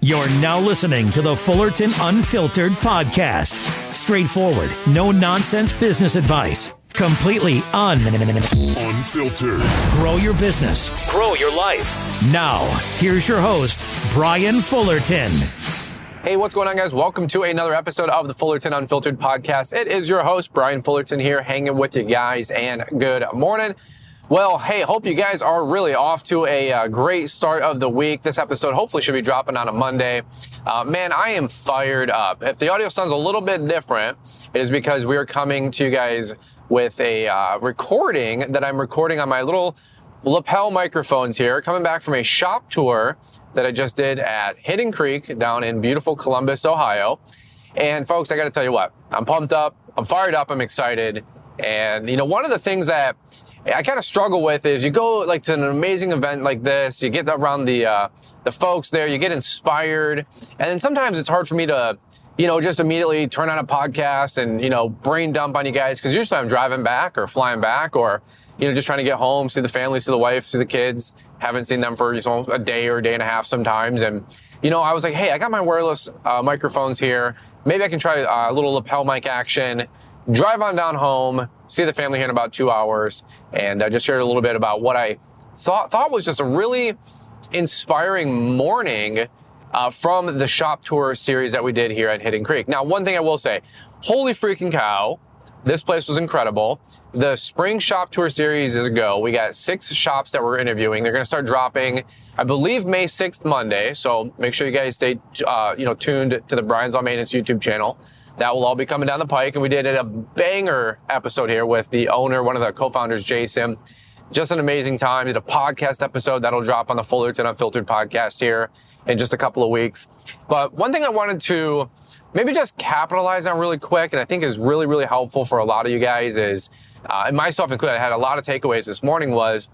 You're now listening to the Fullerton Unfiltered podcast. Straightforward, no nonsense business advice. Completely unfiltered. Grow your business. Grow your life. Now, here's your host, Brian Fullerton. Hey, what's going on, guys? Welcome to another episode of the Fullerton Unfiltered podcast. It is your host, Brian Fullerton, here hanging with you guys, and good morning. Well, hey, hope you guys are really off to a great start of the week. This episode hopefully should be dropping on a Monday. Man, I am fired up. If the audio sounds a little bit different, it is because we are coming to you guys with a recording that I'm recording on my little lapel microphones here, coming back from a shop tour that I just did at Hidden Creek down in beautiful Columbus, Ohio. And folks, I got to tell you what, I'm pumped up, I'm fired up, I'm excited. And you know, one of the things that I kind of struggle with is you go like to an amazing event like this, you get around the folks there, you get inspired, and then sometimes it's hard for me to, you know, just immediately turn on a podcast and, you know, brain dump on you guys, because usually I'm driving back or flying back or, you know, just trying to get home, see the family, see the wife, see the kids. Haven't seen them for, you know, a day or a day and a half sometimes. And, you know, I was like, hey, I got my wireless microphones here. Maybe I can try a little lapel mic action, drive on down home, see the family here in about 2 hours, and just shared a little bit about what I thought was just a really inspiring morning from the shop tour series that we did here at Hidden Creek. Now, one thing I will say, holy freaking cow, this place was incredible. The spring shop tour series is a go. We got 6 shops that we're interviewing. They're going to start dropping, I believe, May 6th, Monday. So make sure you guys stay, tuned to the Brian's on Maintenance YouTube channel. That will all be coming down the pike. And we did a banger episode here with the owner, one of the co-founders, Jason. Just an amazing time. Did a podcast episode that'll drop on the Fullerton Unfiltered podcast here in just a couple of weeks. But one thing I wanted to maybe just capitalize on really quick, and I think is really, really helpful for a lot of you guys is, and myself included, I had a lot of takeaways this morning, was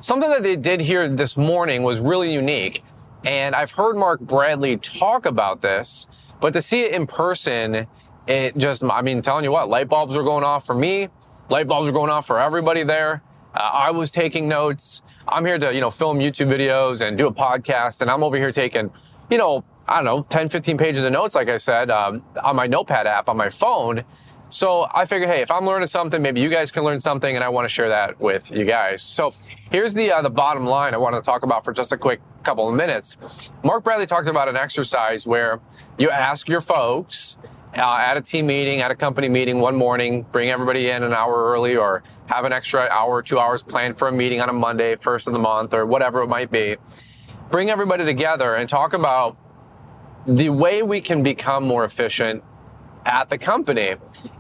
something that they did here this morning was really unique. And I've heard Mark Bradley talk about this, but to see it in person, it just, I mean, telling you what, light bulbs were going off for me. Light bulbs were going off for everybody there. I was taking notes. I'm here to, you know, film YouTube videos and do a podcast. And I'm over here taking, you know, I don't know, 10, 15 pages of notes, like I said, on my notepad app on my phone. So I figured, hey, if I'm learning something, maybe you guys can learn something, and I want to share that with you guys. So here's the bottom line I want to talk about for just a quick couple of minutes. Mark Bradley talked about an exercise where you ask your folks at a team meeting, at a company meeting one morning, bring everybody in an hour early, or have an extra hour or 2 hours planned for a meeting on a Monday, first of the month, or whatever it might be. Bring everybody together and talk about the way we can become more efficient at the company,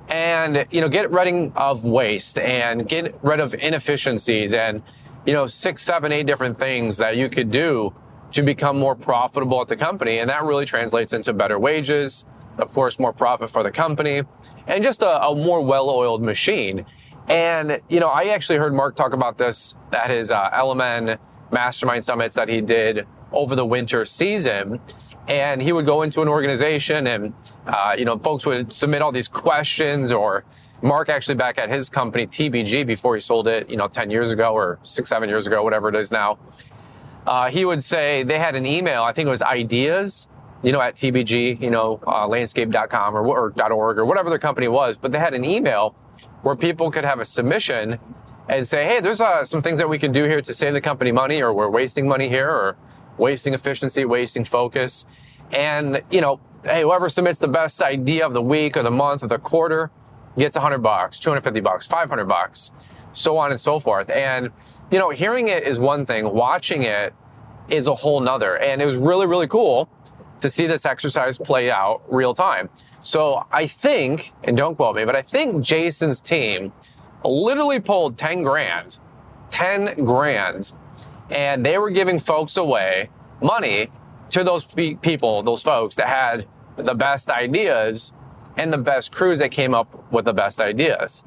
and, you know, get rid of waste and get rid of inefficiencies and, you know, 6, 7, 8 different things that you could do to become more profitable at the company. And that really translates into better wages, of course, more profit for the company, and just a more well-oiled machine. And, you know, I actually heard Mark talk about this at his LMN mastermind summits that he did over the winter season. And he would go into an organization and, folks would submit all these questions, or Mark actually back at his company, TBG, before he sold it, 10 years ago or 6, 7 years ago, whatever it is now. He would say they had an email, I think it was ideas, at TBG, landscape.com or .org or whatever their company was, but they had an email where people could have a submission and say, hey, there's some things that we can do here to save the company money, or we're wasting money here, or wasting efficiency, wasting focus. And, hey, whoever submits the best idea of the week or the month or the quarter gets $100, $250, $500, so on and so forth. And, hearing it is one thing, watching it is a whole nother. And it was really, really cool to see this exercise play out real time. So I think, and don't quote me, but I think Jason's team literally pulled 10 grand, and they were giving folks away money to those people, those folks that had the best ideas and the best crews that came up with the best ideas.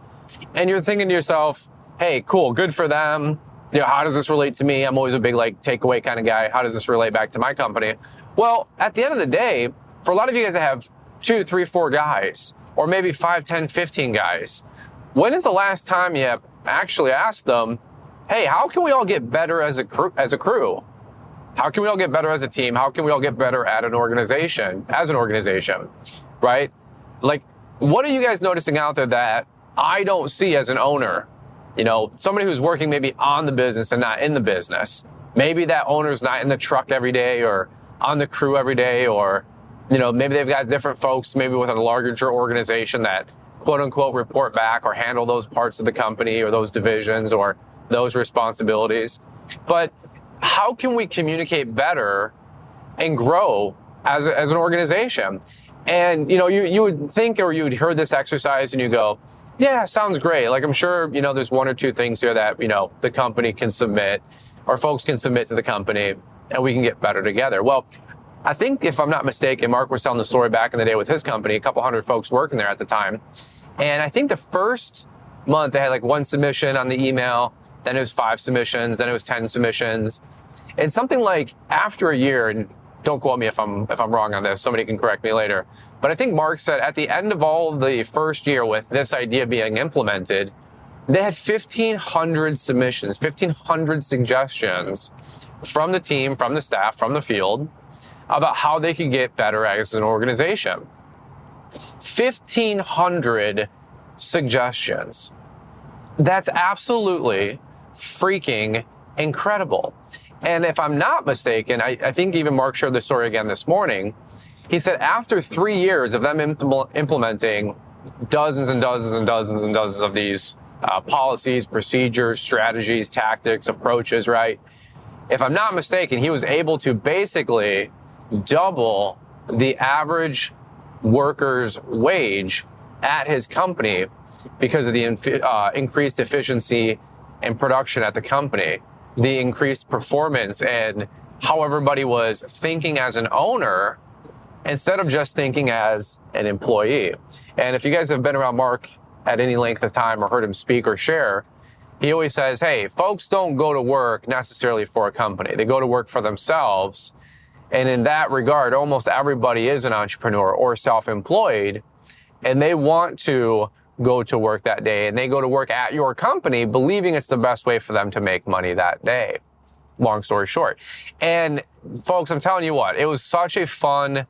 And you're thinking to yourself, hey, cool, good for them. How does this relate to me? I'm always a big takeaway kind of guy. How does this relate back to my company? Well, at the end of the day, for a lot of you guys that have 2, 3, 4 guys, or maybe 5, 10, 15 guys, when is the last time you actually asked them, hey, how can we all get better as a crew? How can we all get better as a team? How can we all get better at an organization, as an organization, right? Like, what are you guys noticing out there that I don't see as an owner? You know, somebody who's working maybe on the business and not in the business. Maybe that owner's not in the truck every day or on the crew every day, or, you know, maybe they've got different folks, maybe with a larger organization that quote unquote report back or handle those parts of the company or those divisions or those responsibilities. But how can we communicate better and grow as an organization? And, you know, you would think, or you'd heard this exercise and you go, yeah, sounds great. Like, I'm sure, you know, there's one or two things here that, you know, the company can submit or folks can submit to the company and we can get better together. Well, I think if I'm not mistaken, Mark was telling the story back in the day with his company, a couple hundred folks working there at the time. And I think the first month they had like 1 submission on the email, then it was 5 submissions, then it was 10 submissions. And something like after a year, and don't quote me if I'm wrong on this, somebody can correct me later. But I think Mark said at the end of all of the first year with this idea being implemented, they had 1,500 submissions, 1,500 suggestions from the team, from the staff, from the field about how they could get better as an organization. 1,500 suggestions. That's absolutely freaking incredible. And if I'm not mistaken, I think even Mark shared the story again this morning. He said after 3 years of them implementing dozens and dozens and dozens and dozens of these policies, procedures, strategies, tactics, approaches, right? If I'm not mistaken, he was able to basically double the average worker's wage at his company because of the increased efficiency and production at the company, the increased performance, and how everybody was thinking as an owner instead of just thinking as an employee. And if you guys have been around Mark at any length of time or heard him speak or share, he always says, hey, folks don't go to work necessarily for a company. They go to work for themselves. And in that regard, almost everybody is an entrepreneur or self-employed, and they want to go to work that day, and they go to work at your company believing it's the best way for them to make money that day. Long story short. And folks, I'm telling you what, it was such a fun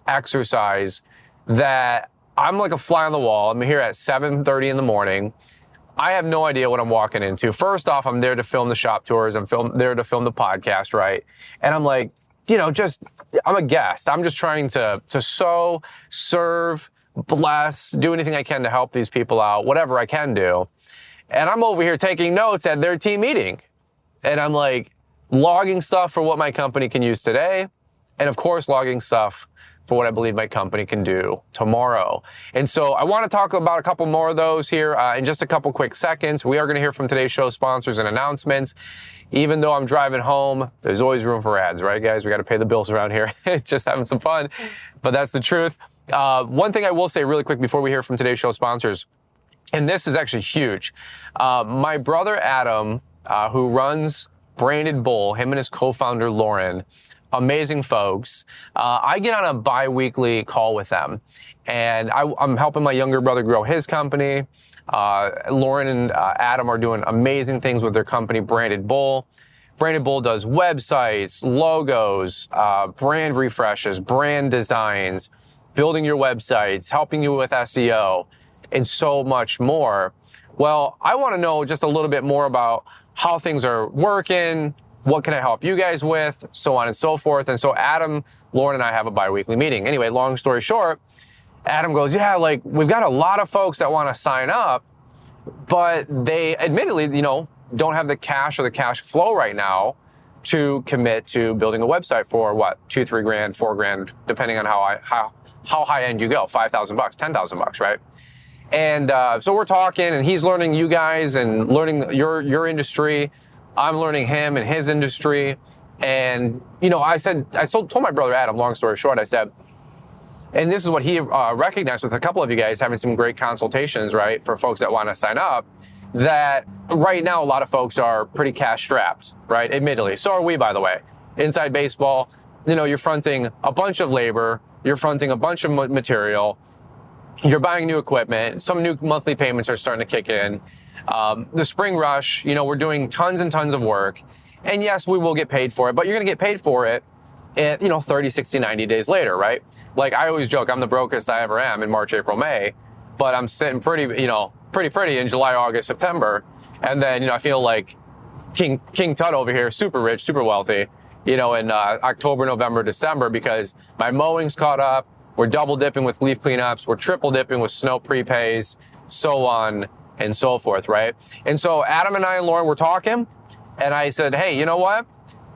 exercise that I'm like a fly on the wall. I'm here at 7:30 in the morning. I have no idea what I'm walking into. First off, I'm there to film the shop tours. I'm there to film the podcast, right? And I'm like, you know, I'm a guest. I'm just trying to sow, serve, bless, do anything I can to help these people out, whatever I can do. And I'm over here taking notes at their team meeting. And I'm like logging stuff for what my company can use today. And of course, logging stuff for what I believe my company can do tomorrow. And so I want to talk about a couple more of those here in just a couple quick seconds. We are going to hear from today's show sponsors and announcements. Even though I'm driving home, there's always room for ads, right, guys? We got to pay the bills around here. Just having some fun, but that's the truth. One thing I will say really quick before we hear from today's show sponsors, and this is actually huge. My brother Adam, who runs Branded Bull, him and his co-founder Lauren, amazing folks. I get on a bi-weekly call with them, and I'm helping my younger brother grow his company. Lauren and Adam are doing amazing things with their company, Branded Bull. Branded Bull does websites, logos, brand refreshes, brand designs, building your websites, helping you with SEO, and so much more. Well, I want to know just a little bit more about how things are working, what can I help you guys with, so on and so forth. And so Adam, Lauren, and I have a bi-weekly meeting. Anyway, long story short, Adam goes, yeah, like we've got a lot of folks that want to sign up, but they admittedly, you know, don't have the cash or the cash flow right now to commit to building a website for what, $2,000, $3,000, $4,000, depending on how high end you go, $5,000, $10,000, right? And so we're talking, and he's learning you guys and learning your industry. I'm learning him and his industry. And, you know, I told my brother Adam, long story short, I said, and this is what he recognized with a couple of you guys having some great consultations, right, for folks that want to sign up, that right now a lot of folks are pretty cash strapped, right, admittedly. So are we, by the way. Inside baseball, you know, you're fronting a bunch of labor, you're fronting a bunch of material, you're buying new equipment, some new monthly payments are starting to kick in. The spring rush, you know, we're doing tons and tons of work. And yes, we will get paid for it, but you're going to get paid for it at, 30, 60, 90 days later, right? Like I always joke, I'm the brokest I ever am in March, April, May, but I'm sitting pretty in July, August, September. And then, I feel like King Tut over here, super rich, super wealthy, in October, November, December, because my mowing's caught up. We're double dipping with leaf cleanups. We're triple dipping with snow prepays, so on and so forth, right? And so Adam and I and Lauren were talking, and I said, hey, you know what?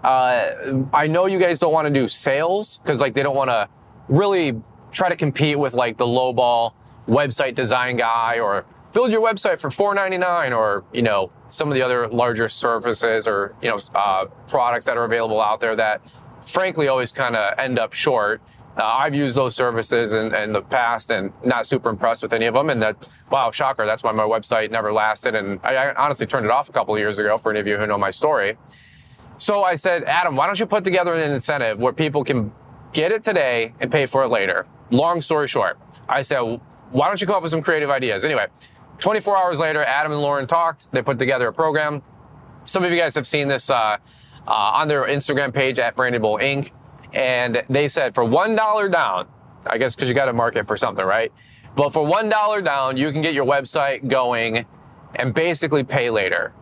I know you guys don't want to do sales because they don't want to really try to compete with the lowball website design guy or build your website for $4.99 or, some of the other larger services or, products that are available out there that frankly always kind of end up short. I've used those services in the past and not super impressed with any of them. And wow, shocker. That's why my website never lasted. And I honestly turned it off a couple of years ago for any of you who know my story. So I said, Adam, why don't you put together an incentive where people can get it today and pay for it later? Long story short, I said, why don't you come up with some creative ideas? Anyway, 24 hours later, Adam and Lauren talked. They put together a program. Some of you guys have seen this on their Instagram page at Branded Bull Inc. And they said for $1 down, I guess because you got to market for something, right? But for $1 down, you can get your website going and basically pay later.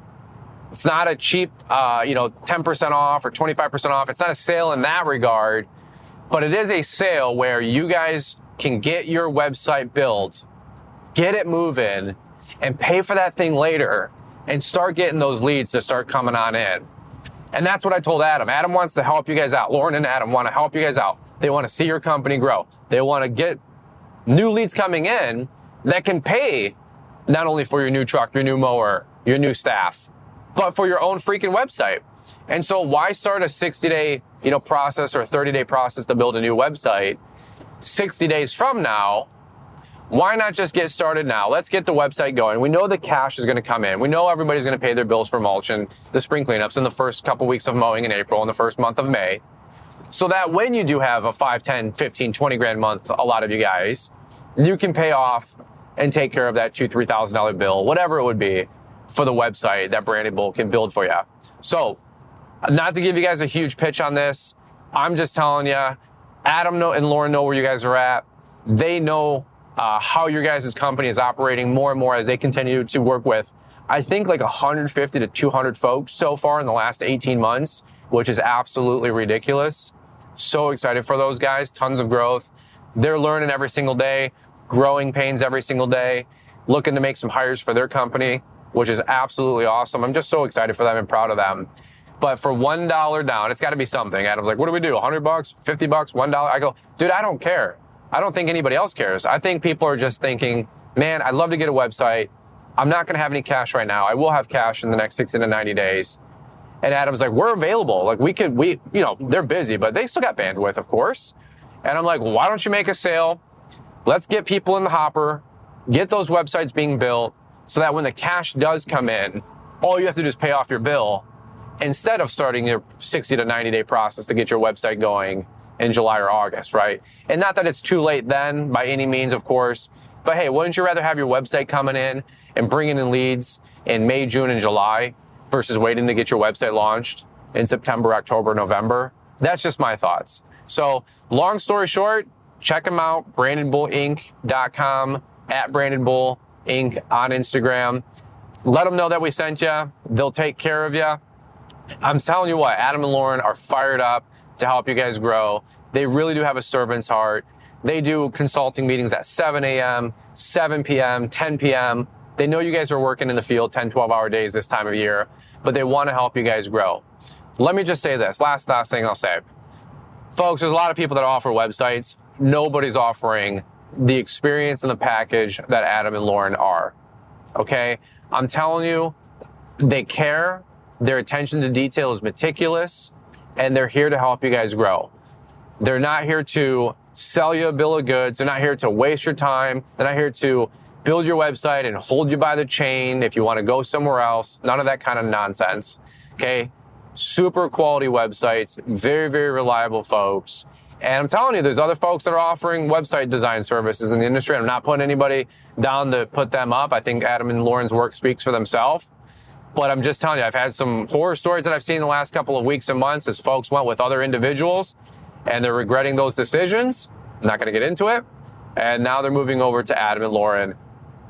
It's not a cheap, 10% off or 25% off. It's not a sale in that regard, but it is a sale where you guys can get your website built, get it moving, and pay for that thing later and start getting those leads to start coming on in. And that's what I told Adam. Adam wants to help you guys out. Lauren and Adam want to help you guys out. They want to see your company grow. They want to get new leads coming in that can pay not only for your new truck, your new mower, your new staff, but for your own freaking website. And so why start a 60-day, process or a 30-day process to build a new website 60 days from now? Why not just get started now? Let's get the website going. We know the cash is going to come in. We know everybody's going to pay their bills for mulch and the spring cleanups in the first couple weeks of mowing in April and the first month of May. So that when you do have a 5, 10, 15, 20 grand month, a lot of you guys, you can pay off and take care of that $2,000, $3,000 bill, whatever it would be for the website that Branded Bull can build for you. So not to give you guys a huge pitch on this, I'm just telling you, Adam and Lauren know where you guys are at. They know how your guys' company is operating more and more as they continue to work with, I think 150 to 200 folks so far in the last 18 months, which is absolutely ridiculous. So excited for those guys, tons of growth. They're learning every single day, growing pains every single day, looking to make some hires for their company, which is absolutely awesome. I'm just so excited for them and proud of them. But for $1 down, it's got to be something. Adam's like, what do we do? $100, $50, $1? I go, dude, I don't care. I don't think anybody else cares. I think people are just thinking, man, I'd love to get a website. I'm not going to have any cash right now. I will have cash in the next 60 to 90 days. And Adam's like, we're available. They're busy, but they still got bandwidth, of course. And I'm like, why don't you make a sale? Let's get people in the hopper, get those websites being built so that when the cash does come in, all you have to do is pay off your bill instead of starting your 60 to 90 day process to get your website going in July or August, right? And not that it's too late then by any means, of course, but hey, wouldn't you rather have your website coming in and bringing in leads in May, June, and July versus waiting to get your website launched in September, October, November? That's just my thoughts. So long story short, check them out, brandedbullinc.com, at Branded Bull Inc. on Instagram. Let them know that we sent you. They'll take care of you. I'm telling you what, Adam and Lauren are fired up to help you guys grow. They really do have a servant's heart. They do consulting meetings at 7 a.m., 7 p.m., 10 p.m. They know you guys are working in the field 10, 12-hour days this time of year, but they want to help you guys grow. Let me just say this, last thing I'll say. Folks, there's a lot of people that offer websites. Nobody's offering the experience and the package that Adam and Lauren are. Okay? I'm telling you, they care. Their attention to detail is meticulous, and they're here to help you guys grow. They're not here to sell you a bill of goods. They're not here to waste your time. They're not here to build your website and hold you by the chain if you want to go somewhere else. None of that kind of nonsense. Okay? Super quality websites, very, very reliable folks. And I'm telling you, there's other folks that are offering website design services in the industry. I'm not putting anybody down to put them up. I think Adam and Lauren's work speaks for themselves. But I'm just telling you, I've had some horror stories that I've seen in the last couple of weeks and months as folks went with other individuals and they're regretting those decisions. I'm not going to get into it. And now they're moving over to Adam and Lauren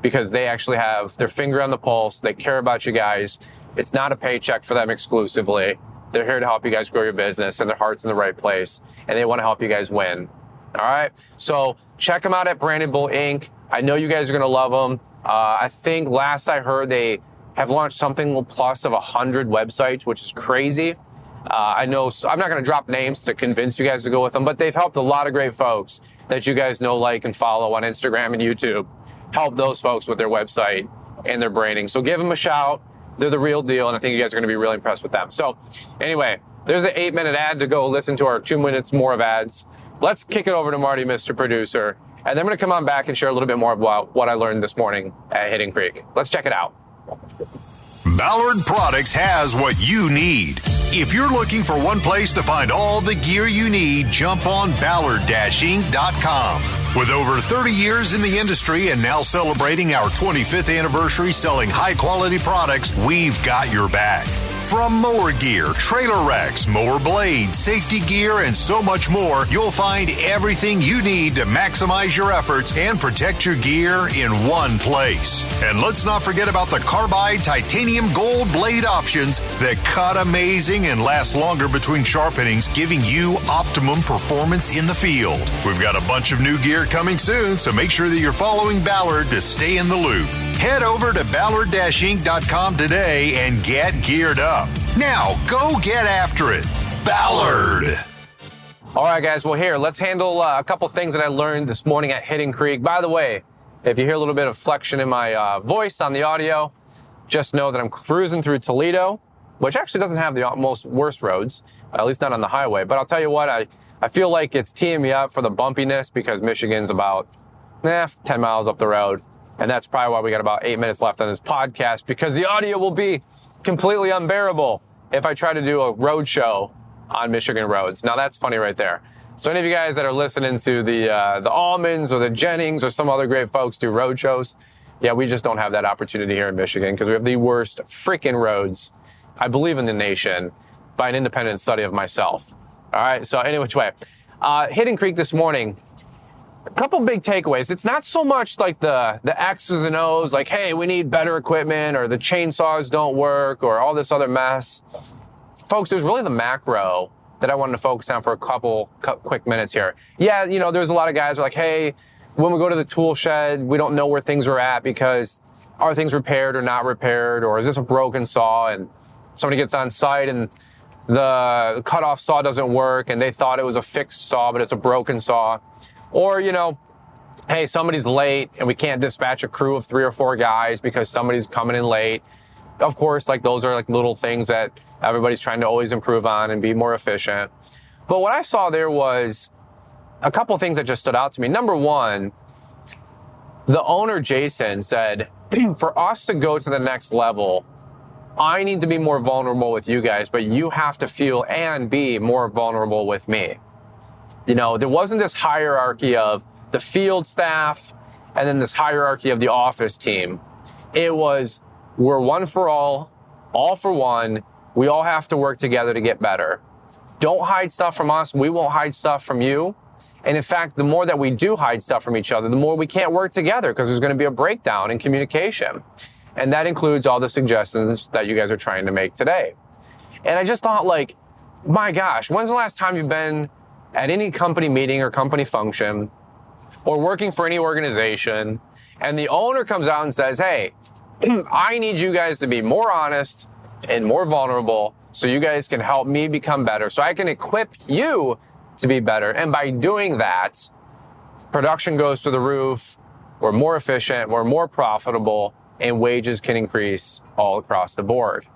because they actually have their finger on the pulse. They care about you guys. It's not a paycheck for them exclusively. They're here to help you guys grow your business, and their heart's in the right place, and they want to help you guys win. All right? So check them out at Brandon Bull Inc. I know you guys are going to love them. I think last I heard they have launched something plus of 100 websites, which is crazy. I know, so I'm not going to drop names to convince you guys to go with them, but they've helped a lot of great folks that you guys know, like, and follow on Instagram and YouTube. Help those folks with their website and their branding. So give them a shout. They're the real deal, and I think you guys are going to be really impressed with them. So anyway, there's an 8-minute ad to go listen to our 2 minutes more of ads. Let's kick it over to Marty, Mr. Producer, and then I'm going to come on back and share a little bit more about what I learned this morning at Hidden Creek. Let's check it out. Ballard Products has what you need. If you're looking for one place to find all the gear you need, jump on Ballard-Inc.com. With over 30 years in the industry and now celebrating our 25th anniversary selling high-quality products, we've got your back. From mower gear, trailer racks, mower blades, safety gear, and so much more, you'll find everything you need to maximize your efforts and protect your gear in one place. And let's not forget about the carbide titanium gold blade options that cut amazing and last longer between sharpenings, giving you optimum performance in the field. We've got a bunch of new gear coming soon, so make sure that you're following Ballard to stay in the loop. Head over to Ballard-Inc.com today and get geared up. Now, go get after it. Ballard. All right, guys. Well, here, let's handle a couple things that I learned this morning at Hidden Creek. By the way, if you hear a little bit of flexion in my voice on the audio, just know that I'm cruising through Toledo, which actually doesn't have the most worst roads, at least not on the highway. But I'll tell you what, I feel like it's teeing me up for the bumpiness because Michigan's about 10 miles up the road. And that's probably why we got about 8 minutes left on this podcast, because the audio will be completely unbearable if I try to do a road show on Michigan roads. Now that's funny right there. So any of you guys that are listening to the Almonds or the Jennings or some other great folks do road shows, yeah, we just don't have that opportunity here in Michigan because we have the worst freaking roads, I believe, in the nation by an independent study of myself. All right. So any which way, Hidden Creek this morning. A couple big takeaways. It's not so much like the X's and O's, like, hey, we need better equipment, or the chainsaws don't work, or all this other mess. Folks, there's really the macro that I wanted to focus on for a couple quick minutes here. Yeah, you know, there's a lot of guys who are like, hey, when we go to the tool shed, we don't know where things are at because are things repaired or not repaired, or is this a broken saw? And somebody gets on site and the cutoff saw doesn't work and they thought it was a fixed saw, but it's a broken saw. Or, you know, hey, somebody's late and we can't dispatch a crew of 3 or 4 guys because somebody's coming in late. Of course, like, those are like little things that everybody's trying to always improve on and be more efficient. But what I saw there was a couple things that just stood out to me. Number one, the owner, Jason, said, for us to go to the next level, I need to be more vulnerable with you guys, but you have to feel and be more vulnerable with me. You know, there wasn't this hierarchy of the field staff and then this hierarchy of the office team. It was, we're one for all for one. We all have to work together to get better. Don't hide stuff from us. We won't hide stuff from you. And in fact, the more that we do hide stuff from each other, the more we can't work together because there's going to be a breakdown in communication. And that includes all the suggestions that you guys are trying to make today. And I just thought, like, my gosh, when's the last time you've been at any company meeting or company function or working for any organization and the owner comes out and says, hey, I need you guys to be more honest and more vulnerable so you guys can help me become better, so I can equip you to be better. And by doing that, production goes to the roof, we're more efficient, we're more profitable, and wages can increase all across the board.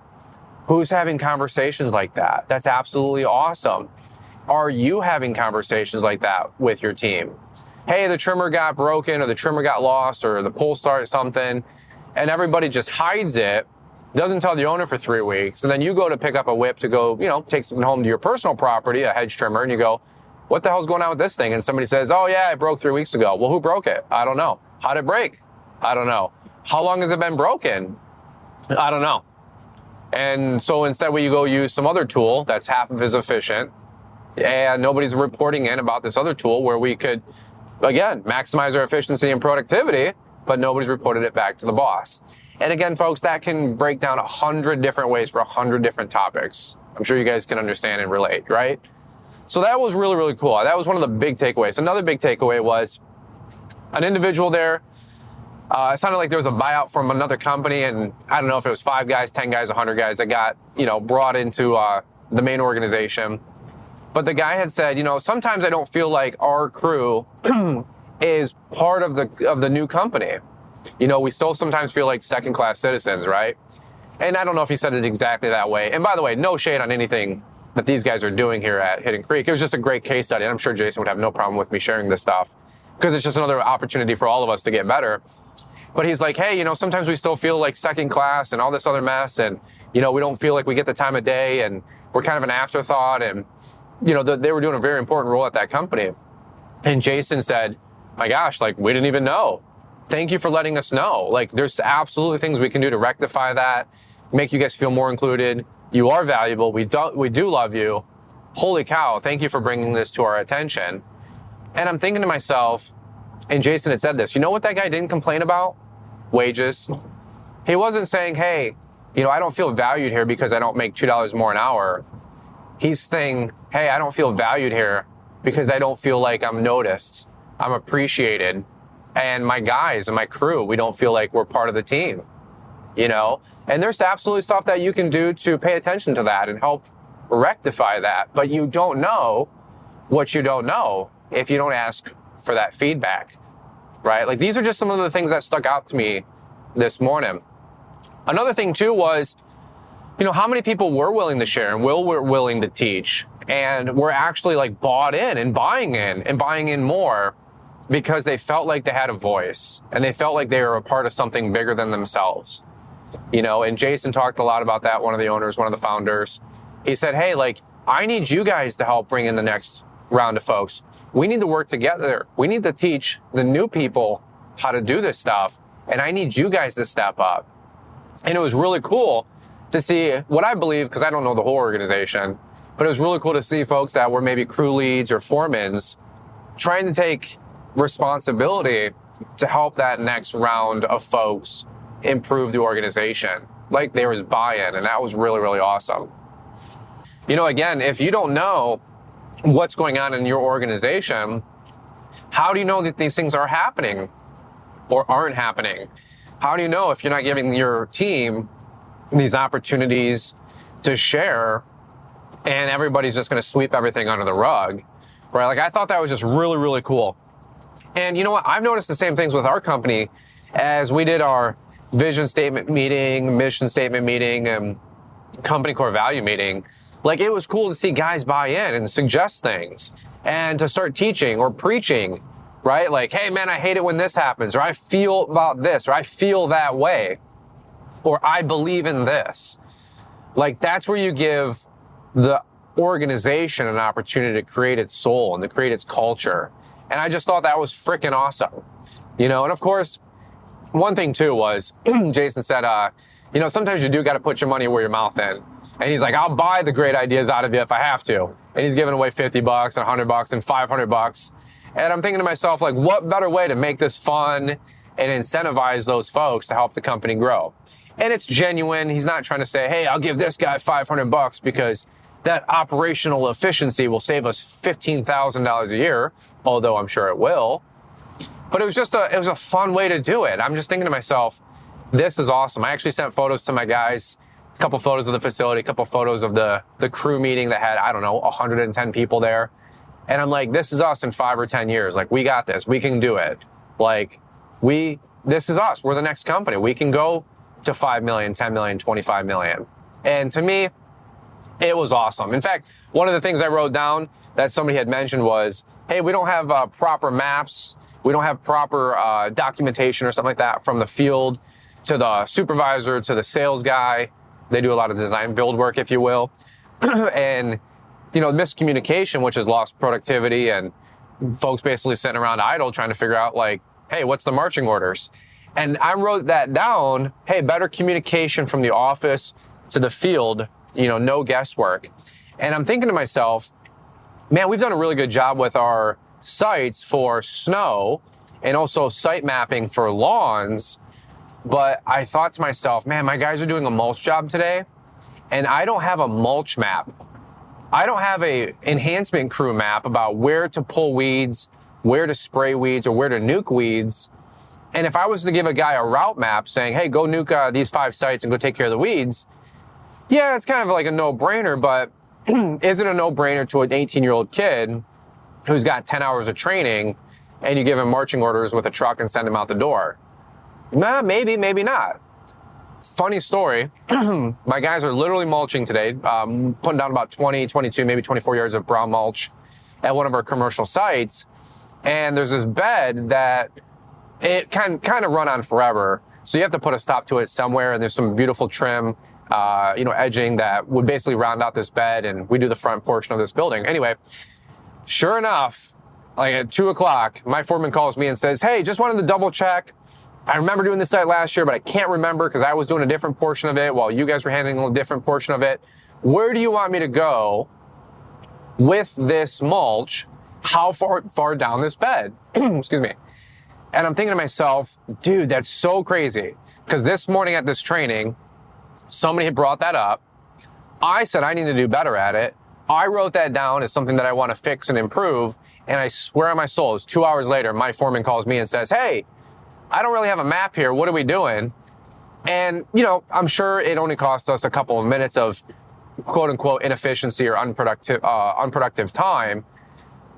Who's having conversations like that? That's absolutely awesome. Are you having conversations like that with your team? Hey, the trimmer got broken or the trimmer got lost or the pull started something, and everybody just hides it, doesn't tell the owner for 3 weeks, and then you go to pick up a whip to go, you know, take something home to your personal property, a hedge trimmer, and you go, what the hell's going on with this thing? And somebody says, oh yeah, it broke 3 weeks ago. Well, who broke it? I don't know. How'd it break? I don't know. How long has it been broken? I don't know. And so instead we go use some other tool that's half of as efficient, and nobody's reporting in about this other tool where we could, again, maximize our efficiency and productivity, but nobody's reported it back to the boss. And again, folks, that can break down 100 different ways for 100 different topics. I'm sure you guys can understand and relate, right? So that was really, really cool. That was one of the big takeaways. Another big takeaway was an individual there. It sounded like there was a buyout from another company, and I don't know if it was 5 guys, 10 guys, 100 guys that got, brought into the main organization. But the guy had said, sometimes I don't feel like our crew is part of the new company. We still sometimes feel like second-class citizens, right? And I don't know if he said it exactly that way. And by the way, no shade on anything that these guys are doing here at Hidden Creek. It was just a great case study, and I'm sure Jason would have no problem with me sharing this stuff because it's just another opportunity for all of us to get better. But he's like, hey, sometimes we still feel like second class and all this other mess, and, we don't feel like we get the time of day, and we're kind of an afterthought, and, they were doing a very important role at that company. And Jason said, my gosh, we didn't even know. Thank you for letting us know. There's absolutely things we can do to rectify that, make you guys feel more included. You are valuable. We do love you. Holy cow, thank you for bringing this to our attention. And I'm thinking to myself, and Jason had said this, you know what that guy didn't complain about? Wages. He wasn't saying, hey, I don't feel valued here because I don't make $2 more an hour. He's saying, hey, I don't feel valued here because I don't feel like I'm noticed, I'm appreciated, and my guys and my crew, we don't feel like we're part of the team, And there's absolutely stuff that you can do to pay attention to that and help rectify that, but you don't know what you don't know if you don't ask for that feedback, right? These are just some of the things that stuck out to me this morning. Another thing too was, how many people were willing to share and were willing to teach and were actually bought in and buying in more because they felt like they had a voice and they felt like they were a part of something bigger than themselves. And Jason talked a lot about that, one of the owners, one of the founders. He said, hey, I need you guys to help bring in the next round of folks. We need to work together. We need to teach the new people how to do this stuff. And I need you guys to step up. And it was really cool to see what I believe, because I don't know the whole organization, but it was really cool to see folks that were maybe crew leads or foremans trying to take responsibility to help that next round of folks improve the organization. There was buy-in, and that was really, really awesome. Again, if you don't know what's going on in your organization, how do you know that these things are happening or aren't happening? How do you know if you're not giving your team these opportunities to share and everybody's just going to sweep everything under the rug, right? I thought that was just really, really cool. And you know what? I've noticed the same things with our company as we did our vision statement meeting, mission statement meeting, and company core value meeting. It was cool to see guys buy in and suggest things and to start teaching or preaching, right? Hey man, I hate it when this happens, or I feel about this, or I feel that way, or I believe in this. That's where you give the organization an opportunity to create its soul and to create its culture. And I just thought that was freaking awesome. And of course, one thing too was Jason said, sometimes you do got to put your money where your mouth is. And he's like, I'll buy the great ideas out of you if I have to. And he's giving away $50 and $100 and $500. And I'm thinking to myself, what better way to make this fun and incentivize those folks to help the company grow? And it's genuine. He's not trying to say, hey, I'll give this guy $500 because that operational efficiency will save us $15,000 a year, although I'm sure it will. But it was a fun way to do it. I'm just thinking to myself, this is awesome. I actually sent photos to my guys, a couple photos of the facility, a couple photos of the crew meeting that had, 110 people there. And I'm like, this is us in 5 or 10 years. We got this. We can do it. This is us. We're the next company. We can go to 5 million, 10 million, 25 million. And to me, it was awesome. In fact, one of the things I wrote down that somebody had mentioned was, hey, we don't have proper maps. We don't have proper documentation or something like that from the field to the supervisor to the sales guy. They do a lot of design build work, if you will. And, miscommunication, which has lost productivity, and folks basically sitting around idle trying to figure out hey, what's the marching orders? And I wrote that down. Hey, better communication from the office to the field, no guesswork. And I'm thinking to myself, man, we've done a really good job with our sites for snow and also site mapping for lawns. But I thought to myself, man, my guys are doing a mulch job today, and I don't have a mulch map. I don't have a enhancement crew map about where to pull weeds, where to spray weeds, or where to nuke weeds. And if I was to give a guy a route map saying, hey, go nuke these 5 sites and go take care of the weeds, yeah, it's kind of like a no-brainer, but is it a no-brainer to an 18-year-old kid who's got 10 hours of training and you give him marching orders with a truck and send him out the door? Nah, maybe not. Funny story. My guys are literally mulching today, putting down about 20, 22, maybe 24 yards of brown mulch at one of our commercial sites. And there's this bed that it can kind of run on forever. So you have to put a stop to it somewhere. And there's some beautiful trim, edging that would basically round out this bed. And we do the front portion of this building. Anyway, sure enough, like at 2:00, my foreman calls me and says, hey, just wanted to double check. I remember doing this site last year, but I can't remember because I was doing a different portion of it while you guys were handling a different portion of it. Where do you want me to go with this mulch? How far down this bed? Excuse me. And I'm thinking to myself, dude, that's so crazy. Because this morning at this training, somebody had brought that up. I said I need to do better at it. I wrote that down as something that I want to fix and improve. And I swear on my soul, it's 2 hours later, my foreman calls me and says, hey, I don't really have a map here. What are we doing? And, I'm sure it only cost us a couple of minutes of quote unquote inefficiency or unproductive time.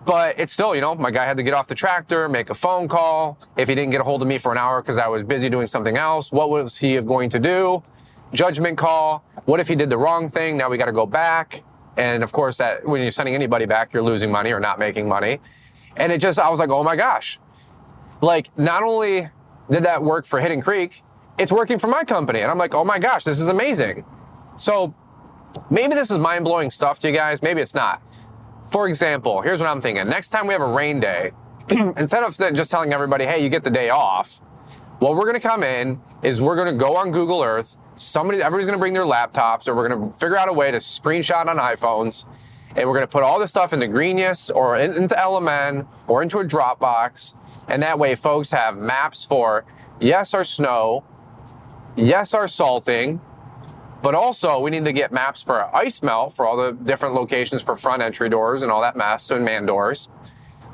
But it's still, my guy had to get off the tractor, make a phone call. If he didn't get a hold of me for an hour because I was busy doing something else, what was he going to do? Judgment call. What if he did the wrong thing? Now we got to go back. And of course, that when you're sending anybody back, you're losing money or not making money. And I was like, oh my gosh. Like, not only did that work for Hidden Creek, it's working for my company. And I'm like, oh my gosh, this is amazing. So maybe this is mind-blowing stuff to you guys. Maybe it's not. For example, here's what I'm thinking. Next time we have a rain day, instead of just telling everybody, hey, you get the day off, what we're going to come in is we're going to go on Google Earth. Everybody's going to bring their laptops, or we're going to figure out a way to screenshot on iPhones. And we're going to put all this stuff into Greenius or into LMN or into a Dropbox. And that way folks have maps for, yes, our snow, yes, our salting, but also we need to get maps for our ice melt for all the different locations for front entry doors and all that mess and man doors.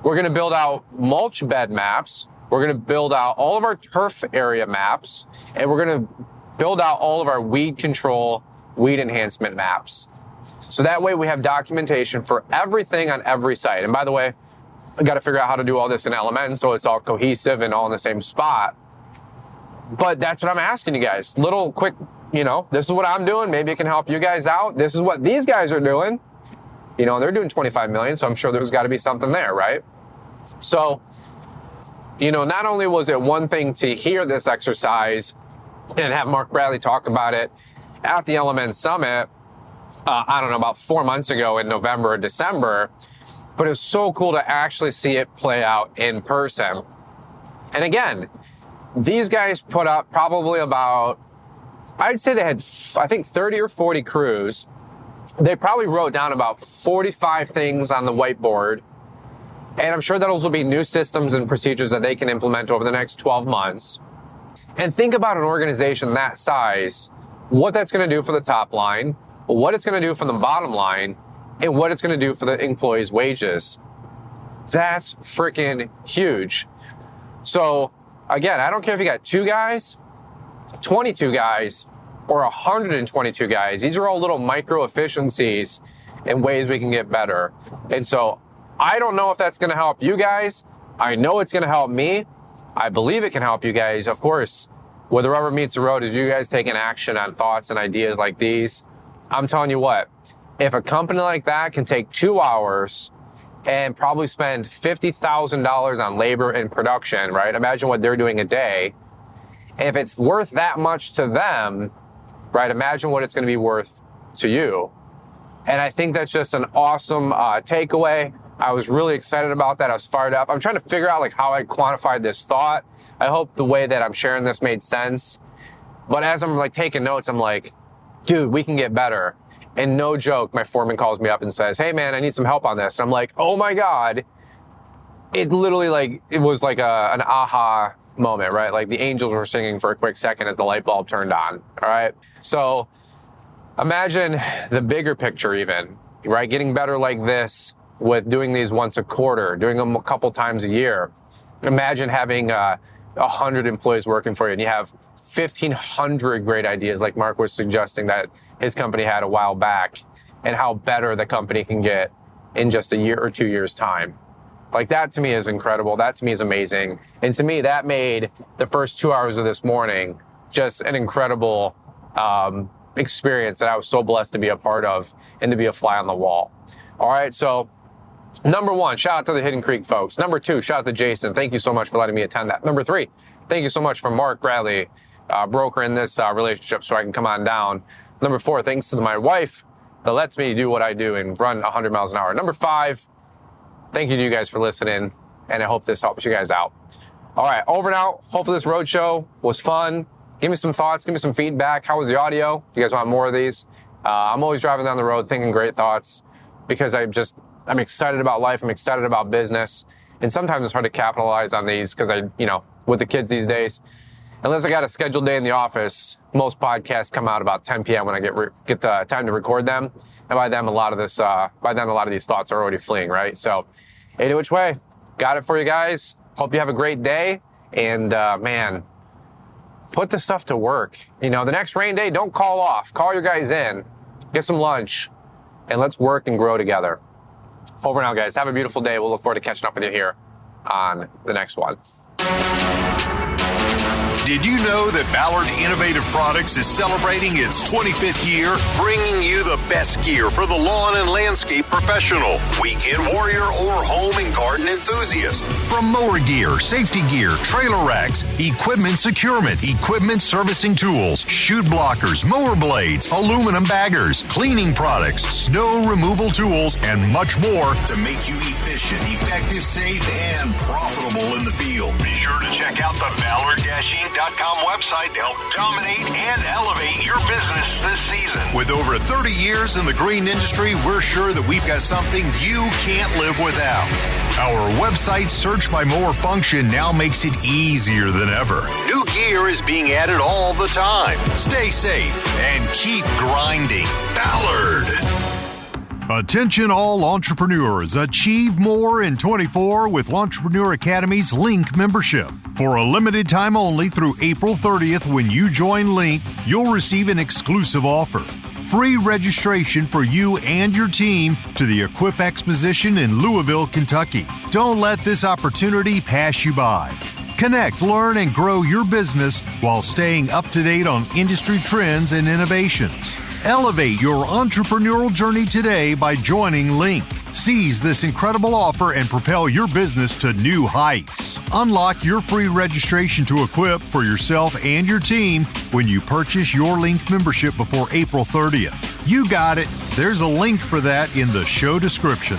We're going to build out mulch bed maps. We're going to build out all of our turf area maps. And we're going to build out all of our weed control, weed enhancement maps. So that way we have documentation for everything on every site. And by the way, I got to figure out how to do all this in LMN so it's all cohesive and all in the same spot. But that's what I'm asking you guys. Little quick, this is what I'm doing. Maybe it can help you guys out. This is what these guys are doing. They're doing 25 million, so I'm sure there's got to be something there, right? So, not only was it one thing to hear this exercise and have Mark Bradley talk about it at the LMN Summit, about 4 months ago in November or December, but it was so cool to actually see it play out in person. And again, these guys put up probably about, I'd say they had, I think 30 or 40 crews. They probably wrote down about 45 things on the whiteboard. And I'm sure those will be new systems and procedures that they can implement over the next 12 months. And think about an organization that size, what that's going to do for the top line, what it's going to do for the bottom line, and what it's going to do for the employees' wages. That's freaking huge. So again, I don't care if you got 2 guys, 22 guys, or 122 guys. These are all little micro efficiencies and ways we can get better. And so I don't know if that's going to help you guys. I know it's going to help me. I believe it can help you guys. Of course, where the rubber meets the road is you guys taking action on thoughts and ideas like these. I'm telling you what, if a company like that can take 2 hours and probably spend $50,000 on labor and production, right? Imagine what they're doing a day. If it's worth that much to them, right? Imagine what it's going to be worth to you. And I think that's just an awesome takeaway. I was really excited about that. I was fired up. I'm trying to figure out how I quantified this thought. I hope the way that I'm sharing this made sense. But as I'm taking notes, I'm like, dude, we can get better. And no joke, my foreman calls me up and says, hey man, I need some help on this. And I'm like, oh my God. It literally it was like an aha moment, right? Like the angels were singing for a quick second as the light bulb turned on. All right. So imagine the bigger picture even, right? Getting better like this with doing these once a quarter, doing them a couple times a year. Imagine having 100 employees working for you and you have 1,500 great ideas like Mark was suggesting that his company had a while back, and how better the company can get in just a year or 2 years' time. Like that to me is incredible. That to me is amazing. And to me, that made the first 2 hours of this morning just an incredible experience that I was so blessed to be a part of and to be a fly on the wall. All right. So number 1, shout out to the Hidden Creek folks. Number 2, shout out to Jason. Thank you so much for letting me attend that. Number 3, thank you so much for Mark Bradley, broker in this relationship so I can come on down. Number 4, thanks to my wife that lets me do what I do and run 100 miles an hour. Number 5, thank you to you guys for listening, and I hope this helps you guys out. All right, over and out. Hopefully this roadshow was fun. Give me some thoughts. Give me some feedback. How was the audio? You guys want more of these? I'm always driving down the road thinking great thoughts because I'm excited about life. I'm excited about business. And sometimes it's hard to capitalize on these because with the kids these days, unless I got a scheduled day in the office, most podcasts come out about 10 p.m. when I get time to record them. And by then, a lot of these thoughts are already fleeing, right? So, either which way, got it for you guys. Hope you have a great day. And, man, put this stuff to work. The next rain day, don't call off. Call your guys in. Get some lunch. And let's work and grow together. Over and out, guys. Have a beautiful day. We'll look forward to catching up with you here on the next one. Did you know that Ballard Innovative Products is celebrating its 25th year, bringing you the best gear for the lawn and landscape professional, weekend warrior, or home and garden enthusiast? From mower gear, safety gear, trailer racks, equipment securement, equipment servicing tools, chute blockers, mower blades, aluminum baggers, cleaning products, snow removal tools, and much more to make you efficient, effective, safe, and profitable in the field. Be sure to check out the Ballard-Inc.com website to help dominate and elevate your business this season. With over 30 years in the green industry, we're sure that we've got something you can't live without. Our website search by mower function now makes it easier than ever. New gear is being added all the time. Stay safe and keep grinding. Ballard. Attention all entrepreneurs. Achieve more in 24 with Entrepreneur Academy's Link membership. For a limited time only through April 30th, when you join Link, you'll receive an exclusive offer. Free registration for you and your team to the Equip Exposition in Louisville, Kentucky. Don't let this opportunity pass you by. Connect, learn, and grow your business while staying up to date on industry trends and innovations. Elevate your entrepreneurial journey today by joining Link. Seize this incredible offer and propel your business to new heights. Unlock your free registration to Equip for yourself and your team when you purchase your Link membership before April 30th. You got it. There's a link for that in the show description.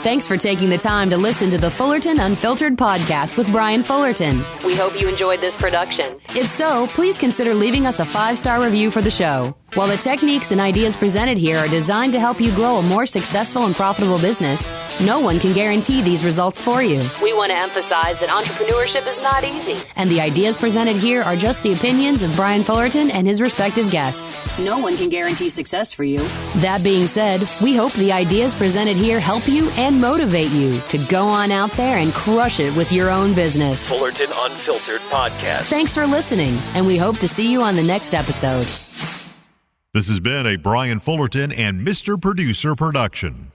Thanks for taking the time to listen to the Fullerton Unfiltered podcast with Brian Fullerton. We hope you enjoyed this production. If so, please consider leaving us a 5-star review for the show. While the techniques and ideas presented here are designed to help you grow a more successful and profitable business, no one can guarantee these results for you. We want to emphasize that entrepreneurship is not easy, and the ideas presented here are just the opinions of Brian Fullerton and his respective guests. No one can guarantee success for you. That being said, we hope the ideas presented here help you and motivate you to go on out there and crush it with your own business. Fullerton Unfiltered Podcast. Thanks for listening, and we hope to see you on the next episode. This has been a Brian Fullerton and Mr. Producer production.